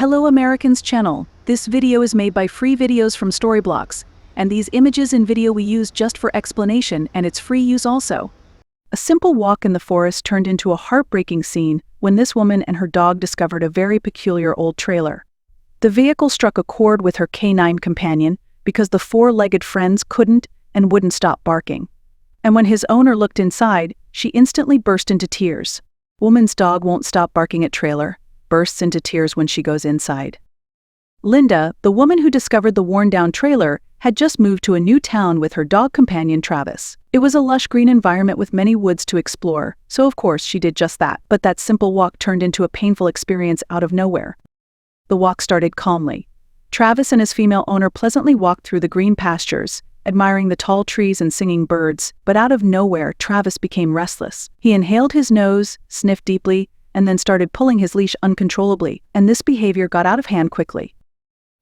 Hello AmericansChannel. This video is made by free videos from Storyblocks, and these images and video we use just for explanation, and it's free use also. A simple walk in the forest turned into a heartbreaking scene when this woman and her dog discovered a very peculiar old trailer. The vehicle struck a chord with her canine companion because the four-legged friends couldn't and wouldn't stop barking. And when his owner looked inside, she instantly burst into tears. Woman's dog won't stop barking at trailer, bursts into tears when she goes inside. Linda, the woman who discovered the worn-down trailer, had just moved to a new town with her dog companion Travis. It was a lush green environment with many woods to explore, so of course she did just that. But that simple walk turned into a painful experience out of nowhere. The walk started calmly. Travis and his female owner pleasantly walked through the green pastures, admiring the tall trees and singing birds, but out of nowhere Travis became restless. He inhaled his nose, sniffed deeply, and then started pulling his leash uncontrollably, and this behavior got out of hand quickly.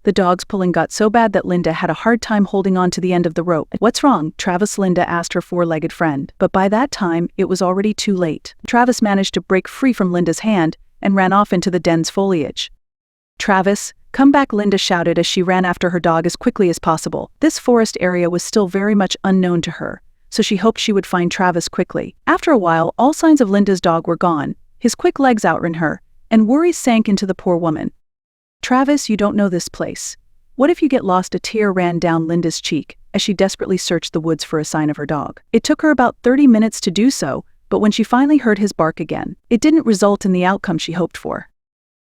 The dog's pulling got so bad that Linda had a hard time holding on to the end of the rope. "What's wrong?" Linda asked her four-legged friend, but by that time, it was already too late. Travis managed to break free from Linda's hand and ran off into the dense foliage. "Travis, come back," Linda shouted as she ran after her dog as quickly as possible. This forest area was still very much unknown to her, so she hoped she would find Travis quickly. After a while, all signs of Linda's dog were gone. His quick legs outran her, and worries sank into the poor woman. "Travis, you don't know this place. What if you get lost?" A tear ran down Linda's cheek as she desperately searched the woods for a sign of her dog. It took her about 30 minutes to do so, but when she finally heard his bark again, it didn't result in the outcome she hoped for.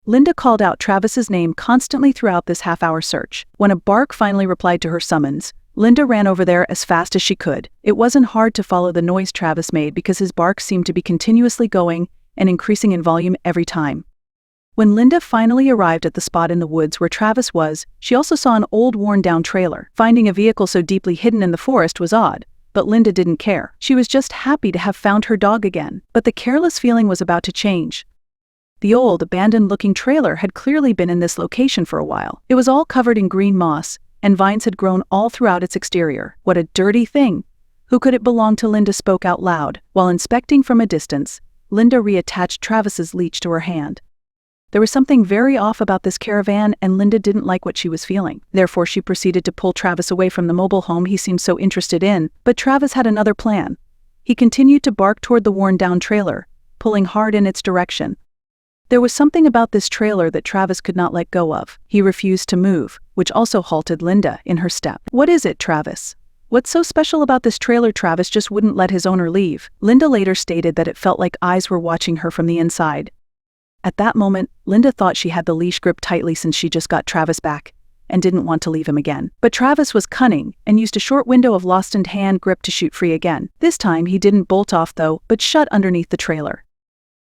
Linda called out Travis's name constantly throughout this half-hour search. When a bark finally replied to her summons, Linda ran over there as fast as she could. It wasn't hard to follow the noise Travis made because his bark seemed to be continuously going and increasing in volume every time. When Linda finally arrived at the spot in the woods where Travis was, she also saw an old worn-down trailer. Finding a vehicle so deeply hidden in the forest was odd, but Linda didn't care. She was just happy to have found her dog again. But the careless feeling was about to change. The old, abandoned-looking trailer had clearly been in this location for a while. It was all covered in green moss, and vines had grown all throughout its exterior. "What a dirty thing! Who could it belong to?" Linda spoke out loud. While inspecting from a distance, Linda reattached Travis's leash to her hand. There was something very off about this caravan, and Linda didn't like what she was feeling. Therefore, she proceeded to pull Travis away from the mobile home he seemed so interested in. But Travis had another plan. He continued to bark toward the worn-down trailer, pulling hard in its direction. There was something about this trailer that Travis could not let go of. He refused to move, which also halted Linda in her step. "What is it, Travis? What's so special about this trailer?" Travis just wouldn't let his owner leave. Linda later stated that it felt like eyes were watching her from the inside. At that moment, Linda thought she had the leash gripped tightly since she just got Travis back and didn't want to leave him again. But Travis was cunning and used a short window of lost-in hand grip to shoot free again. This time he didn't bolt off though, but shut underneath the trailer.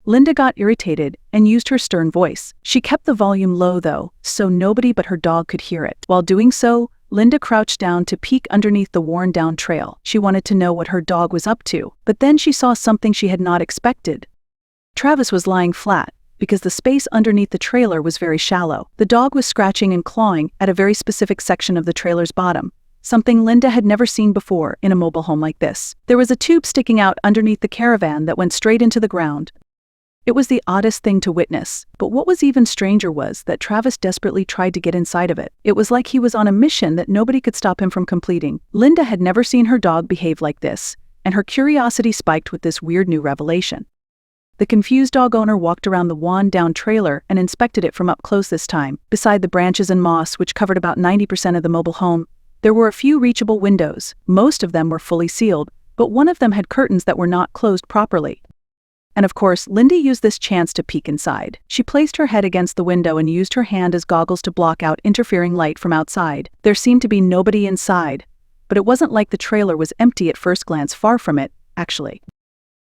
Linda got irritated and used her stern voice. She kept the volume low though, so nobody but her dog could hear it. While doing so, Linda crouched down to peek underneath the worn-down trail. She wanted to know what her dog was up to, but then she saw something she had not expected. Travis was lying flat, because the space underneath the trailer was very shallow. The dog was scratching and clawing at a very specific section of the trailer's bottom, something Linda had never seen before in a mobile home like this. There was a tube sticking out underneath the caravan that went straight into the ground. It was the oddest thing to witness, but what was even stranger was that Travis desperately tried to get inside of it. It was like he was on a mission that nobody could stop him from completing. Linda had never seen her dog behave like this, and her curiosity spiked with this weird new revelation. The confused dog owner walked around the worn-down trailer and inspected it from up close this time. Beside the branches and moss, which covered about 90% of the mobile home, there were a few reachable windows. Most of them were fully sealed, but one of them had curtains that were not closed properly. And of course, Linda used this chance to peek inside. She placed her head against the window and used her hand as goggles to block out interfering light from outside. There seemed to be nobody inside, but it wasn't like the trailer was empty at first glance. Far from it, actually.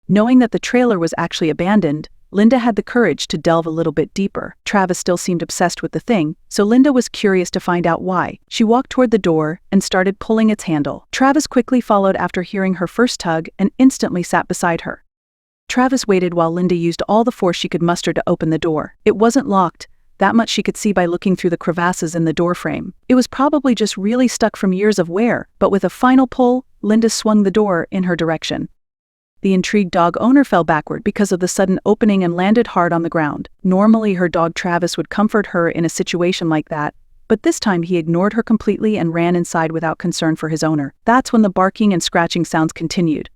Knowing that the trailer was actually abandoned, Linda had the courage to delve a little bit deeper. Travis still seemed obsessed with the thing, so Linda was curious to find out why. She walked toward the door and started pulling its handle. Travis quickly followed after hearing her first tug and instantly sat beside her. Travis waited while Linda used all the force she could muster to open the door. It wasn't locked, that much she could see by looking through the crevasses in the doorframe. It was probably just really stuck from years of wear, but with a final pull, Linda swung the door in her direction. The intrigued dog owner fell backward because of the sudden opening and landed hard on the ground. Normally, her dog Travis would comfort her in a situation like that, but this time he ignored her completely and ran inside without concern for his owner. That's when the barking and scratching sounds continued.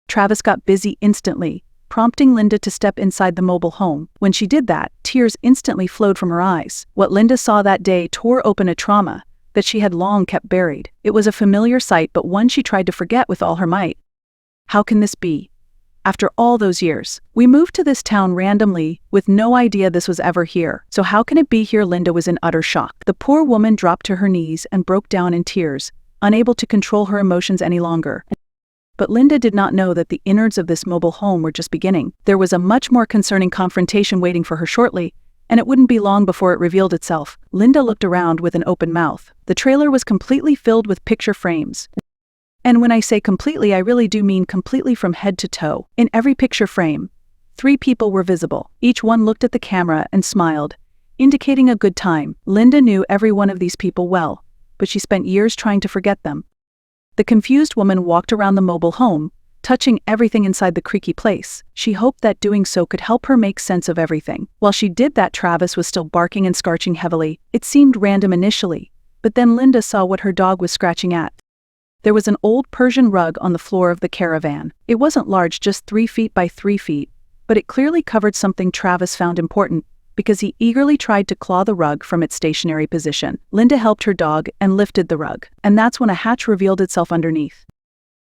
Travis got busy instantly, prompting Linda to step inside the mobile home. When she did that, tears instantly flowed from her eyes. What Linda saw that day tore open a trauma that she had long kept buried. It was a familiar sight, but one she tried to forget with all her might. How can this be? After all those years, we moved to this town randomly, with no idea this was ever here. So how can it be here? Linda was in utter shock. The poor woman dropped to her knees and broke down in tears, unable to control her emotions any longer. But Linda did not know that the innards of this mobile home were just beginning. There was a much more concerning confrontation waiting for her shortly, and it wouldn't be long before it revealed itself. Linda looked around with an open mouth. The trailer was completely filled with picture frames. And when I say completely, I really do mean completely from head to toe. In every picture frame, 3 people were visible. Each one looked at the camera and smiled, indicating a good time. Linda knew every one of these people well, but she spent years trying to forget them. The confused woman walked around the mobile home, touching everything inside the creaky place. She hoped that doing so could help her make sense of everything. While she did that, Travis was still barking and scratching heavily. It seemed random initially, but then Linda saw what her dog was scratching at. There was an old Persian rug on the floor of the caravan. It wasn't large, just 3 feet by 3 feet, but it clearly covered something Travis found important, because he eagerly tried to claw the rug from its stationary position. Linda helped her dog and lifted the rug, and that's when a hatch revealed itself underneath.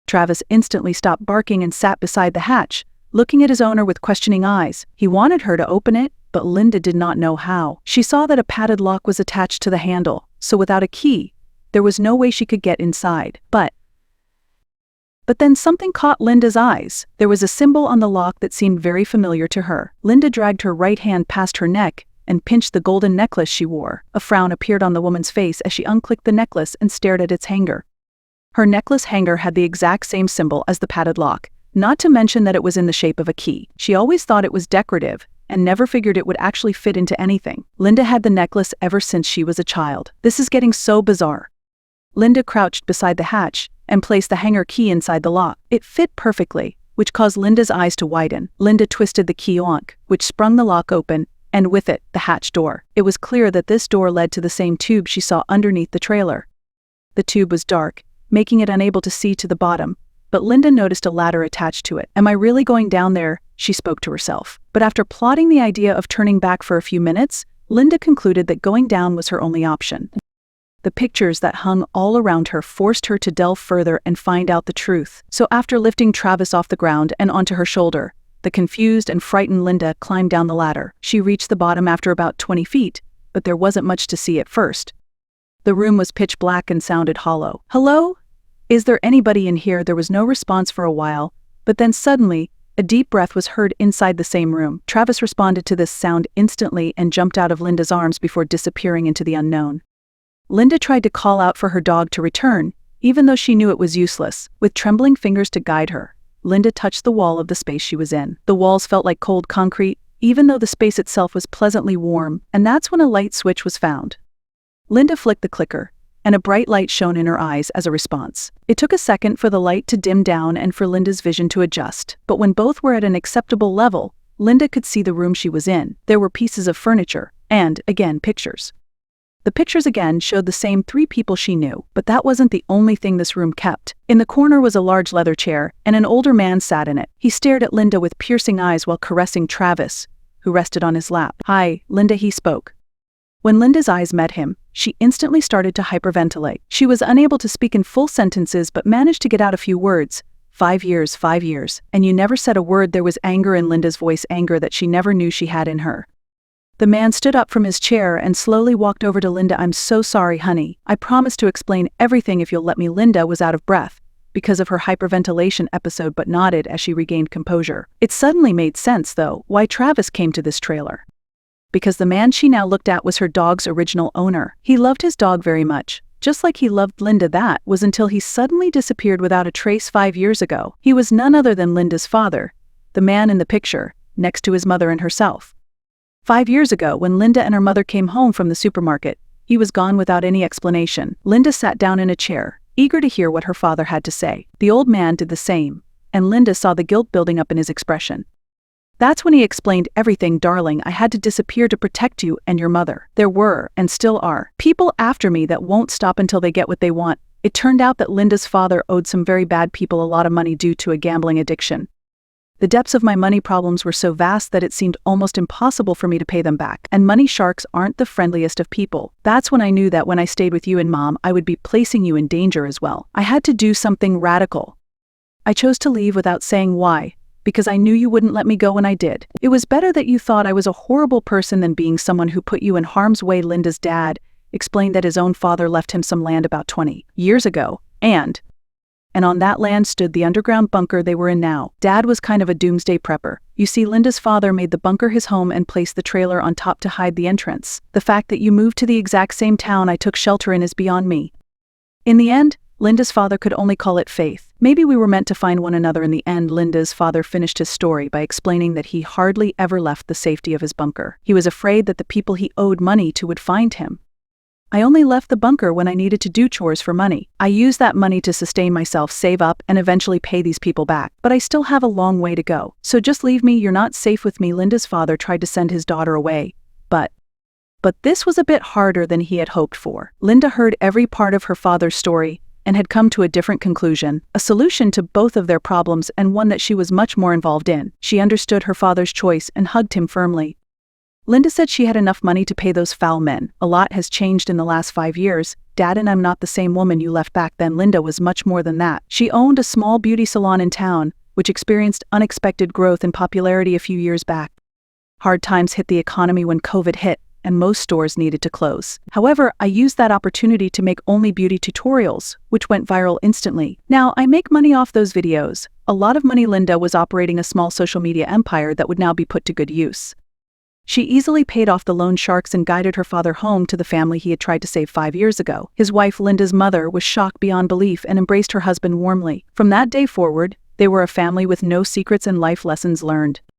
Travis instantly stopped barking and sat beside the hatch, looking at his owner with questioning eyes. He wanted her to open it, but Linda did not know how. She saw that a padded lock was attached to the handle, so without a key, there was no way she could get inside. But then something caught Linda's eyes. There was a symbol on the lock that seemed very familiar to her. Linda dragged her right hand past her neck and pinched the golden necklace she wore. A frown appeared on the woman's face as she unclicked the necklace and stared at its hanger. Her necklace hanger had the exact same symbol as the padded lock, not to mention that it was in the shape of a key. She always thought it was decorative and never figured it would actually fit into anything. Linda had the necklace ever since she was a child. This is getting so bizarre. Linda crouched beside the hatch and placed the hanger key inside the lock. It fit perfectly, which caused Linda's eyes to widen. Linda twisted the key lock, which sprung the lock open, and with it, the hatch door. It was clear that this door led to the same tube she saw underneath the trailer. The tube was dark, making it unable to see to the bottom, but Linda noticed a ladder attached to it. Am I really going down there? She spoke to herself. But after plotting the idea of turning back for a few minutes, Linda concluded that going down was her only option. The pictures that hung all around her forced her to delve further and find out the truth. So after lifting Travis off the ground and onto her shoulder, the confused and frightened Linda climbed down the ladder. She reached the bottom after about 20 feet, but there wasn't much to see at first. The room was pitch black and sounded hollow. Hello? Is there anybody in here? There was no response for a while, but then suddenly, a deep breath was heard inside the same room. Travis responded to this sound instantly and jumped out of Linda's arms before disappearing into the unknown. Linda tried to call out for her dog to return, even though she knew it was useless. With trembling fingers to guide her, Linda touched the wall of the space she was in. The walls felt like cold concrete, even though the space itself was pleasantly warm, and that's when a light switch was found. Linda flicked the clicker, and a bright light shone in her eyes as a response. It took a second for the light to dim down and for Linda's vision to adjust, but when both were at an acceptable level, Linda could see the room she was in. There were pieces of furniture, and, again, pictures. The pictures again showed the same 3 people she knew, but that wasn't the only thing this room kept. In the corner was a large leather chair, and an older man sat in it. He stared at Linda with piercing eyes while caressing Travis, who rested on his lap. "Hi, Linda," he spoke. When Linda's eyes met him, she instantly started to hyperventilate. She was unable to speak in full sentences but managed to get out a few words. 5 years, and you never said a word." There was anger in Linda's voice, anger that she never knew she had in her. The man stood up from his chair and slowly walked over to Linda. "I'm so sorry, honey. I promise to explain everything if you'll let me." Linda was out of breath because of her hyperventilation episode but nodded as she regained composure. It suddenly made sense, though, why Travis came to this trailer. Because the man she now looked at was her dog's original owner. He loved his dog very much, just like he loved Linda. That was until he suddenly disappeared without a trace 5 years ago. He was none other than Linda's father, the man in the picture, next to his mother and herself. 5 years ago, when Linda and her mother came home from the supermarket, he was gone without any explanation. Linda sat down in a chair, eager to hear what her father had to say. The old man did the same, and Linda saw the guilt building up in his expression. That's when he explained everything. Darling, I had to disappear to protect you and your mother. There were, and still are, people after me that won't stop until they get what they want. It turned out that Linda's father owed some very bad people a lot of money due to a gambling addiction. The depths of my money problems were so vast that it seemed almost impossible for me to pay them back, and money sharks aren't the friendliest of people. That's when I knew that when I stayed with you and Mom, I would be placing you in danger as well. I had to do something radical. I chose to leave without saying why, because I knew you wouldn't let me go when I did. It was better that you thought I was a horrible person than being someone who put you in harm's way. Linda's dad explained that his own father left him some land about 20 years ago, and on that land stood the underground bunker they were in now. Dad was kind of a doomsday prepper. You see, Linda's father made the bunker his home and placed the trailer on top to hide the entrance. The fact that you moved to the exact same town I took shelter in is beyond me. In the end, Linda's father could only call it faith. Maybe we were meant to find one another in the end. Linda's father finished his story by explaining that he hardly ever left the safety of his bunker. He was afraid that the people he owed money to would find him. I only left the bunker when I needed to do chores for money. I used that money to sustain myself, save up, and eventually pay these people back. But I still have a long way to go. So just leave me. You're not safe with me. Linda's father tried to send his daughter away, but this was a bit harder than he had hoped for. Linda heard every part of her father's story and had come to a different conclusion, a solution to both of their problems and one that she was much more involved in. She understood her father's choice and hugged him firmly. Linda said she had enough money to pay those foul men. A lot has changed in the last 5 years. Dad and I'm not the same woman you left back then. Linda was much more than that. She owned a small beauty salon in town, which experienced unexpected growth in popularity a few years back. Hard times hit the economy when COVID hit, and most stores needed to close. However, I used that opportunity to make only beauty tutorials, which went viral instantly. Now, I make money off those videos. A lot of money. Linda was operating a small social media empire that would now be put to good use. She easily paid off the loan sharks and guided her father home to the family he had tried to save 5 years ago. His wife, Linda's mother, was shocked beyond belief and embraced her husband warmly. From that day forward, they were a family with no secrets and life lessons learned.